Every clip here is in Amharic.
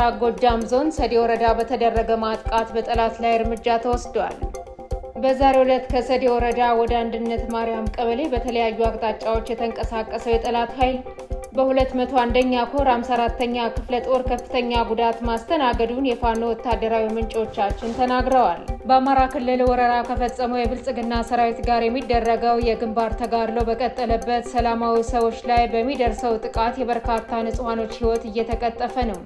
በምስራቅ ጎጃም ዞን ሰዴ ወረዳ በተደረገ ማጥቃት በጠላት ላይ እርምጃ ተወስዷል። በዛሬው ዕለት ከሰዴ ወረዳ ወደ አንድነት ማርያም ቀበሌ በተለያዩ አቅጣጫዎች የተንቀሳቀሰው የጠላት ኃይል በ201ኛ ኮር 54ኛ ክፍለ ጦር ከፍተኛ ጉዳት ማስተናገዱን የፋኖ ወታደራዊ ምንጮቻችን ተናግረዋል። በአማራ ክልል ወረራ ከፈጸመው የብልጽግና ሰራዊት ጋር የሚደረገው የግንባር ተጋድሎ በቀጠለበት ሰላማዊ ሰዎች ላይ በሚደርሰው ጥቃት የበርካታ ንጹሃኖች ሕይወት እየተቀጠፈ ነው።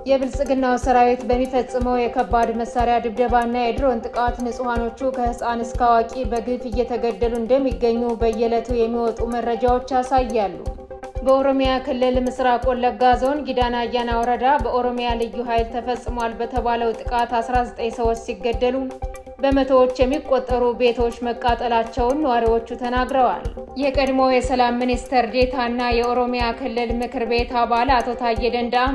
የብልጽግናው ሰራዊት በሚፈጽመው የከባድ መሳሪያ ድብደባና የድሮን ጥቃት ንጹሃኖቹ ከህፃን እስከ አዋቂ በግፍ እየተገደሉ እንደሚገኙ በየዕለቱ የሚወጡ መረጃዎች ያሳያሉ። በኦሮሚያ ክልል ምስራቅ ወለጋ ዞን ጊዳና አያና ወረዳ በኦሮሚያ ልዩ ኃይል ተፈጽሟል በተባለው ጥቃት 19 ሰዎች ሲገደሉ በመቶዎች የሚቆጠሩ ቤቶች መቃጠላቸውን ነዋሪዎቹ ተናግረዋል። የቀድሞ የሰላም ሚኒስትር ዴኤታና የኦሮሚያ ክልል ምክር ቤት አባል አቶ ታዬ ደንደአ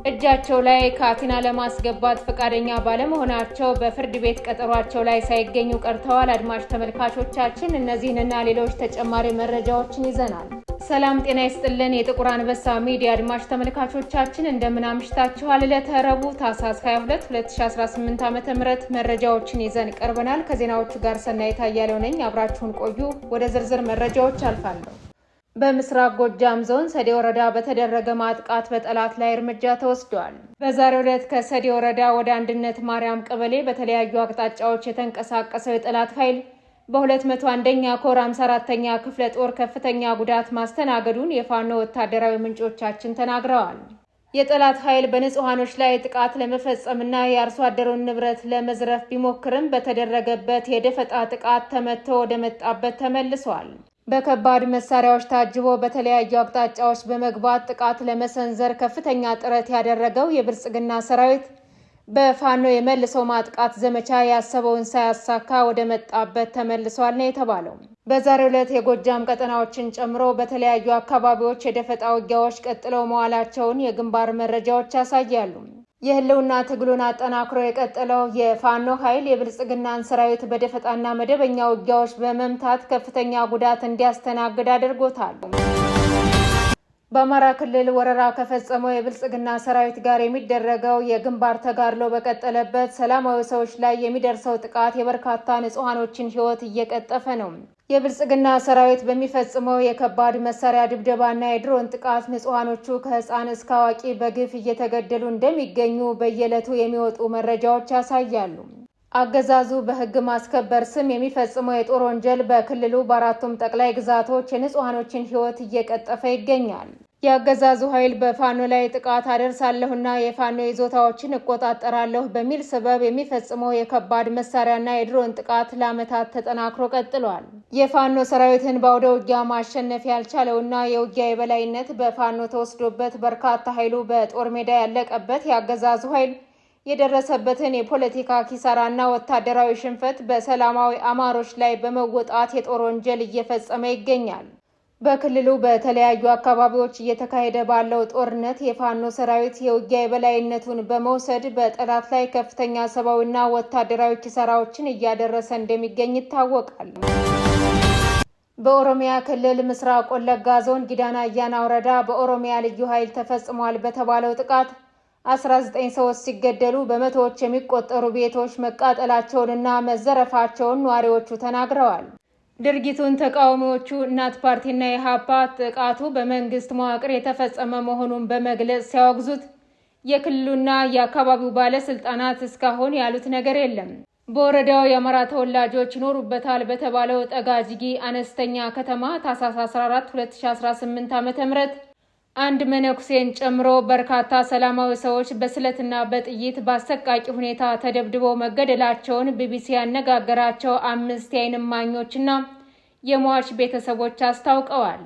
እጃቸው ላይ ካቲና ለማስገባት ፈቃደኛ ባለመሆናቸው በፍርድ ቤት ቀጠሯቸው ላይ ሳይገኙ ቀርተዋል። አድማጭ ተመልካቾቻችን እነዚህንና ሌሎች ተጨማሪ መረጃዎችን ይዘናል። ሰላም ጤና ይስጥልን። የጥቁር አንበሳ ሚዲያ አድማጭ ተመልካቾቻችን እንደምን አምሽታችኋል? ዕለተ ረቡዕ ታህሳስ 22 2018 ዓ.ም መረጃዎችን ይዘን ቀርበናል። ከዜናዎቹ ጋር ሰናይት አያሌው ነኝ። አብራችሁን ቆዩ። ወደ ዝርዝር መረጃዎች አልፋለሁ። በምስራቅ ጎጃም ዞን ሰዴ ወረዳ በተደረገ ማጥቃት በጠላት ላይ እርምጃ ተወስዷል። በዛሬው ዕለት ከሰዴ ወረዳ ወደ አንድነት ማርያም ቀበሌ በተለያዩ አቅጣጫዎች የተንቀሳቀሰው የጠላት ኃይል በ201ኛ ኮር 54ኛ ክፍለ ጦር ከፍተኛ ጉዳት ማስተናገዱን የፋኖ ወታደራዊ ምንጮቻችን ተናግረዋል። የጠላት ኃይል በንጹሃኖች ላይ ጥቃት ለመፈጸምና የአርሶ አደሩን ንብረት ለመዝረፍ ቢሞክርም በተደረገበት የደፈጣ ጥቃት ተመትቶ ወደ መጣበት ተመልሷል። በከባድ መሳሪያዎች ታጅቦ በተለያዩ አቅጣጫዎች በመግባት ጥቃት ለመሰንዘር ከፍተኛ ጥረት ያደረገው የብልጽግና ሰራዊት በፋኖ የመልሰው ማጥቃት ዘመቻ ያሰበውን ሳያሳካ ወደ መጣበት ተመልሷል ነው የተባለው። በዛሬው ዕለት የጎጃም ቀጠናዎችን ጨምሮ በተለያዩ አካባቢዎች የደፈጣ ውጊያዎች ቀጥለው መዋላቸውን የግንባር መረጃዎች ያሳያሉ። የህልውና ትግሉን አጠናክሮ የቀጠለው የፋኖ ኃይል የብልጽግናን ሰራዊት በደፈጣና መደበኛ ውጊያዎች በመምታት ከፍተኛ ጉዳት እንዲያስተናግድ አድርጎታል። በአማራ ክልል ወረራ ከፈጸመው የብልጽግና ሰራዊት ጋር የሚደረገው የግንባር ተጋድሎ በቀጠለበት ሰላማዊ ሰዎች ላይ የሚደርሰው ጥቃት የበርካታ ንጹሃኖችን ሕይወት እየቀጠፈ ነው። የብልጽግና ሰራዊት በሚፈጽመው የከባድ መሳሪያ ድብደባና የድሮን ጥቃት ንጹሃኖቹ ከህፃን እስከ አዋቂ በግፍ እየተገደሉ እንደሚገኙ በየዕለቱ የሚወጡ መረጃዎች ያሳያሉ። አገዛዙ በህግ ማስከበር ስም የሚፈጽመው የጦር ወንጀል በክልሉ በአራቱም ጠቅላይ ግዛቶች የንጹሃኖችን ሕይወት እየቀጠፈ ይገኛል። የአገዛዙ ኃይል በፋኖ ላይ ጥቃት አደርሳለሁና የፋኖ ይዞታዎችን እቆጣጠራለሁ በሚል ሰበብ የሚፈጽመው የከባድ መሳሪያና የድሮን ጥቃት ለዓመታት ተጠናክሮ ቀጥሏል። የፋኖ ሰራዊትን በአውደ ውጊያ ማሸነፍ ያልቻለውና የውጊያ የበላይነት በፋኖ ተወስዶበት በርካታ ኃይሉ በጦር ሜዳ ያለቀበት የአገዛዙ ኃይል የደረሰበትን የፖለቲካ ኪሳራና ወታደራዊ ሽንፈት በሰላማዊ አማሮች ላይ በመወጣት የጦር ወንጀል እየፈጸመ ይገኛል። በክልሉ በተለያዩ አካባቢዎች እየተካሄደ ባለው ጦርነት የፋኖ ሰራዊት የውጊያ የበላይነቱን በመውሰድ በጠላት ላይ ከፍተኛ ሰብአዊና ወታደራዊ ኪሳራዎችን እያደረሰ እንደሚገኝ ይታወቃል። በኦሮሚያ ክልል ምስራቅ ወለጋ ዞን ጊዳና አያና ወረዳ በኦሮሚያ ልዩ ኃይል ተፈጽሟል በተባለው ጥቃት 19 ሰዎች ሲገደሉ በመቶዎች የሚቆጠሩ ቤቶች መቃጠላቸውንና መዘረፋቸውን ነዋሪዎቹ ተናግረዋል። ድርጊቱን ተቃዋሚዎቹ እናት ፓርቲና የኢሃፓ ጥቃቱ በመንግስት መዋቅር የተፈጸመ መሆኑን በመግለጽ ሲያወግዙት የክልሉና የአካባቢው ባለስልጣናት እስካሁን ያሉት ነገር የለም። በወረዳው የአማራ ተወላጆች ይኖሩበታል በተባለው ጠጋጅጊ አነስተኛ ከተማ ታህሳስ 14 2018 ዓ.ም አንድ መነኩሴን ጨምሮ በርካታ ሰላማዊ ሰዎች በስለትና በጥይት በአሰቃቂ ሁኔታ ተደብድበው መገደላቸውን ቢቢሲ ያነጋገራቸው 5 የዓይን እማኞችና የሟች ቤተሰቦች አስታውቀዋል።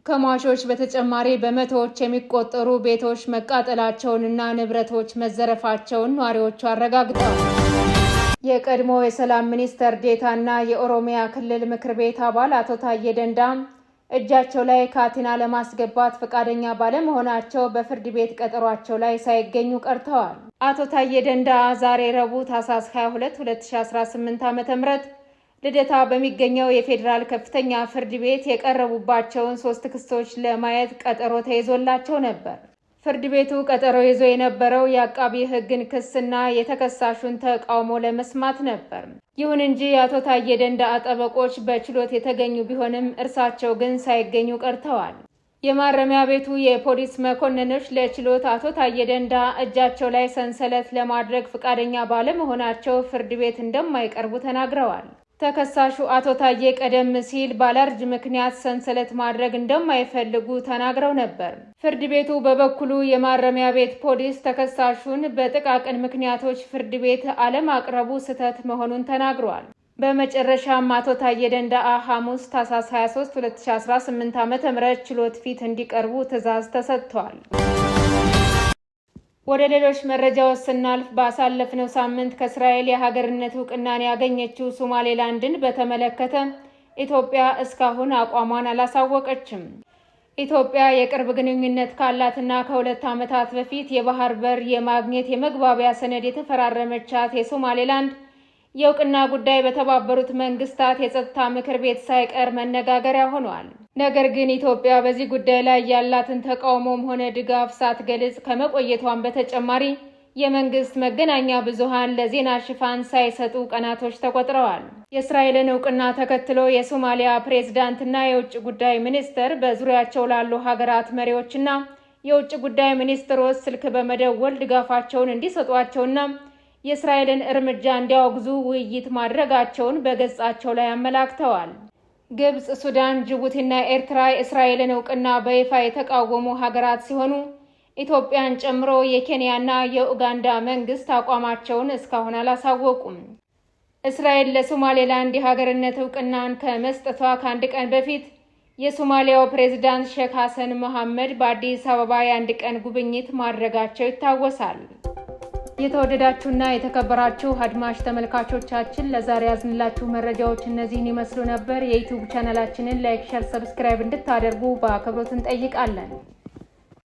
ከሟቾች በተጨማሪ በመቶዎች የሚቆጠሩ ቤቶች መቃጠላቸውንና ንብረቶች መዘረፋቸውን ነዋሪዎቹ አረጋግጠዋል። የቀድሞ የሰላም ሚኒስትር ዴኤታና የኦሮሚያ ክልል ምክር ቤት አባል አቶ ታዬ ደንደአ እጃቸው ላይ ካቲና ለማስገባት ፈቃደኛ ባለመሆናቸው በፍርድ ቤት ቀጠሯቸው ላይ ሳይገኙ ቀርተዋል። አቶ ታዬ ደንደአ ዛሬ ረቡዕ ታህሳስ 22 2018 ዓ.ም ልደታ በሚገኘው የፌዴራል ከፍተኛ ፍርድ ቤት የቀረቡባቸውን 3 ክሶች ለማየት ቀጠሮ ተይዞላቸው ነበር። ፍርድ ቤቱ ቀጠሮ ይዞ የነበረው የአቃቢ ሕግን ክስና የተከሳሹን ተቃውሞ ለመስማት ነበር። ይሁን እንጂ አቶ ታዬ ደንደአ ጠበቆች በችሎት የተገኙ ቢሆንም እርሳቸው ግን ሳይገኙ ቀርተዋል። የማረሚያ ቤቱ የፖሊስ መኮንኖች ለችሎት አቶ ታዬ ደንደአ እጃቸው ላይ ሰንሰለት ለማድረግ ፈቃደኛ ባለመሆናቸው ፍርድ ቤት እንደማይቀርቡ ተናግረዋል። ተከሳሹ አቶ ታዬ ቀደም ሲል ባለርጅ ምክንያት ሰንሰለት ማድረግ እንደማይፈልጉ ተናግረው ነበር። ፍርድ ቤቱ በበኩሉ የማረሚያ ቤት ፖሊስ ተከሳሹን በጥቃቅን ምክንያቶች ፍርድ ቤት አለማቅረቡ ስህተት መሆኑን ተናግሯል። በመጨረሻም አቶ ታዬ ደንደአ ሐሙስ ታኅሳስ 23 2018 ዓ.ም ችሎት ፊት እንዲቀርቡ ትዕዛዝ ተሰጥቷል። ወደ ሌሎች መረጃዎች ስናልፍ ባሳለፍነው ሳምንት ከእስራኤል የሀገርነት እውቅናን ያገኘችው ሶማሌላንድን በተመለከተ ኢትዮጵያ እስካሁን አቋሟን አላሳወቀችም። ኢትዮጵያ የቅርብ ግንኙነት ካላትና ከ2 ዓመታት በፊት የባህር በር የማግኘት የመግባቢያ ሰነድ የተፈራረመቻት የሶማሌላንድ የእውቅና ጉዳይ በተባበሩት መንግስታት የጸጥታ ምክር ቤት ሳይቀር መነጋገሪያ ሆኗል። ነገር ግን ኢትዮጵያ በዚህ ጉዳይ ላይ ያላትን ተቃውሞም ሆነ ድጋፍ ሳትገልጽ ከመቆየቷን በተጨማሪ የመንግስት መገናኛ ብዙሃን ለዜና ሽፋን ሳይሰጡ ቀናቶች ተቆጥረዋል። የእስራኤልን እውቅና ተከትሎ የሶማሊያ ፕሬዝዳንትና የውጭ ጉዳይ ሚኒስትር በዙሪያቸው ላሉ ሀገራት መሪዎችና የውጭ ጉዳይ ሚኒስትሮች ስልክ በመደወል ድጋፋቸውን እንዲሰጧቸውና የእስራኤልን እርምጃ እንዲያወግዙ ውይይት ማድረጋቸውን በገጻቸው ላይ አመላክተዋል። ግብጽ፣ ሱዳን፣ ጅቡቲና ኤርትራ የእስራኤልን እውቅና በይፋ የተቃወሙ ሀገራት ሲሆኑ ኢትዮጵያን ጨምሮ የኬንያና የኡጋንዳ መንግስት አቋማቸውን እስካሁን አላሳወቁም። እስራኤል ለሶማሌላንድ የሀገርነት እውቅናን ከመስጠቷ ከአንድ ቀን በፊት የሶማሊያው ፕሬዝዳንት ሼክ ሐሰን መሐመድ በአዲስ አበባ የአንድ ቀን ጉብኝት ማድረጋቸው ይታወሳል። የተወደዳችሁና የተከበራችሁ አድማጭ ተመልካቾቻችን ለዛሬ ያዝንላችሁ መረጃዎች እነዚህን ይመስሉ ነበር። የዩቲዩብ ቻናላችንን ላይክ፣ ሼር፣ ሰብስክራይብ እንድታደርጉ በአክብሮት እንጠይቃለን።